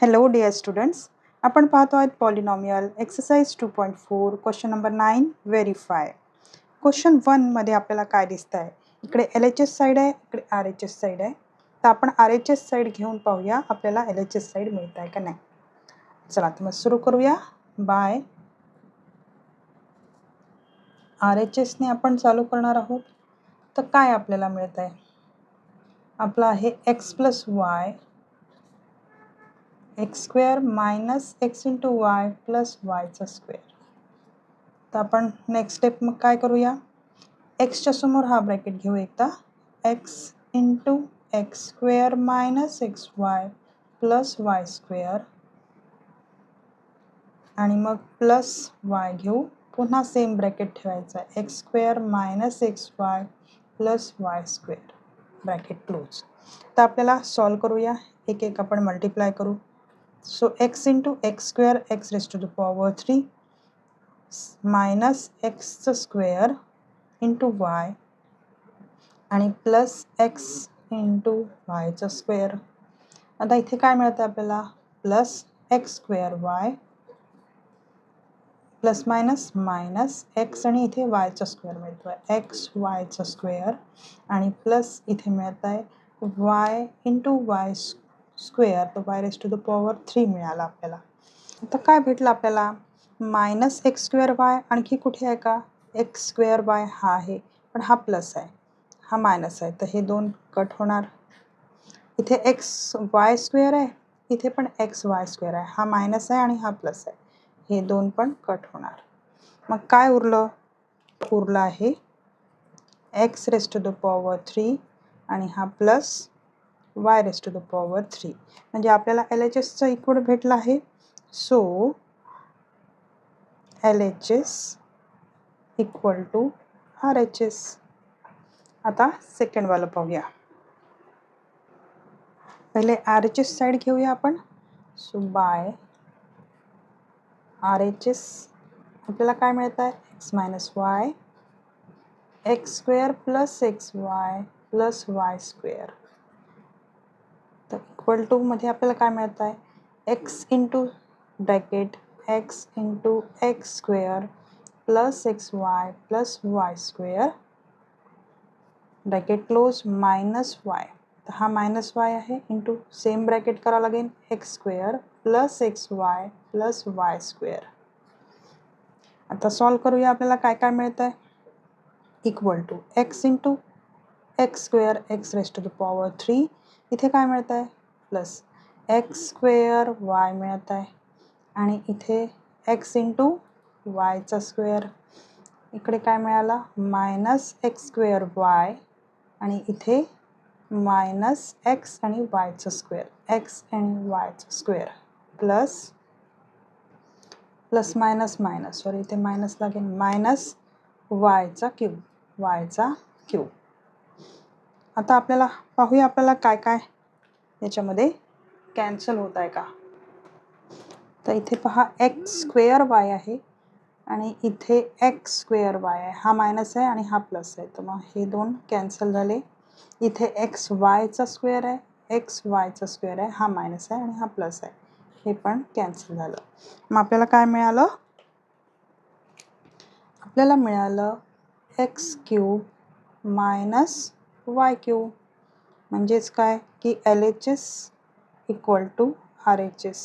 Hello dear students, आपण पाहतो आहोत polynomial exercise 2.4 question number 9 verify. Question 1 मध्ये आपल्याला काय दिसत आहे, इकडे LHS साइड आहे, इकडे RHS साइड आहे. तर आपण RHS साइड घेऊन पाहूया आपल्याला LHS साइड मिळत आहे का नाही. चला तर मग सुरू करूया. बाय RHS ने आपण चालू करणार आहोत. तर काय आपल्याला मिळत आहे, आपला आहे x + y x square minus x into y plus वायचा स्क्वेअर. तर आपण नेक्स्ट स्टेप मग काय करूया, एक्सच्या समोर हा ब्रॅकेट घेऊ एकदा, x into x square minus x y plus y square आणि मग प्लस वाय घेऊ, पुन्हा सेम ब्रॅकेट ठेवायचा आहे, x square minus x y plus y square bracket close. तर आपल्याला सॉल्व करूया, एक एक आपण मल्टिप्लाय करू. So x into x square x raised to the power 3 minus x square into y आणि प्लस x into y चा square. आता इथे काय मिळतं आपल्याला, plus x square y plus minus minus x आणि इथे y चा स्क्वेअर मिळतो आहे, x y चा स्क्वेअर आणि प्लस इथे मिळत आहे y इंटू y स्क्वेअर, तर y raise to the power 3 मिळाला आपल्याला. आता काय भेटलं आपल्याला, मायनस एक्स स्क्वेअर वाय, आणखी कुठे आहे का, एक्स स्क्वेअर वाय हा आहे, पण हा प्लस आहे, हा मायनस आहे, तर हे दोन कट होणार. इथे एक्स वाय स्क्वेअर आहे, इथे पण एक्स वाय स्क्वेअर आहे, हा मायनस आहे आणि हा प्लस आहे, हे दोन पण कट होणार. मग काय उरलं, उरलं आहे x raise to the power 3 आणि हा plus y raise to the power 3. म्हणजे आपल्याला LHSचा इक्वल भेटला आहे. So LHS equal to RHS. आता सेकंड वाला पाहूया. पहिले RHS साइड घेऊया आपण. सो बाय RHS आपल्याला काय मिळत आहे, x minus y x square plus x y plus y square. तर इक्वल टू मध्ये आपल्याला काय मिळत आहे, x into bracket x into x square plus x y plus y square bracket close minus y, तर हा मायनस वाय आहे, into same bracket करावं लागेल, x square plus x y plus y square. आता सॉल्व करूया, आपल्याला काय काय मिळत आहे, equal to x into x square x raise to the power 3, इथे काय मिळत आहे, प्लस एक्स स्क्वेअर वाय मिळत आहे आणि इथे एक्स इंटू वायचा स्क्वेअर, इकडे काय मिळाला, मायनस एक्स स्क्वेअर वाय आणि इथे मायनस एक्स आणि वायचा स्क्वेअर, एक्स आणि वायचा square plus plus minus minus, sorry इथे मायनस लागेल, मायनस वायचा क्यूब, वायचा क्यूब. आता आपल्याला पाहूया आपल्याला काय काय याच्यामध्ये कॅन्सल होत आहे का. तर इथे पहा एक्स स्क्वेअर वाय आहे आणि इथे एक्स स्क्वेअर वाय आहे, हा मायनस आहे आणि हा प्लस आहे, तर मग हे दोन कॅन्सल झाले. इथे एक्स वायचा स्क्वेअर आहे, एक्स वायचा स्क्वेअर आहे, हा मायनस आहे आणि हा प्लस आहे, हे पण कॅन्सल झालं. मग आपल्याला काय मिळालं, आपल्याला मिळालं x cube minus Y cube. म्हणजेच काय की LHS इक्वल टू RHS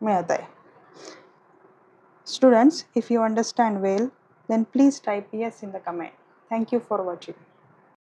मिळत आहे. Students, if you understand well, then please type yes in the comment. Thank you for watching.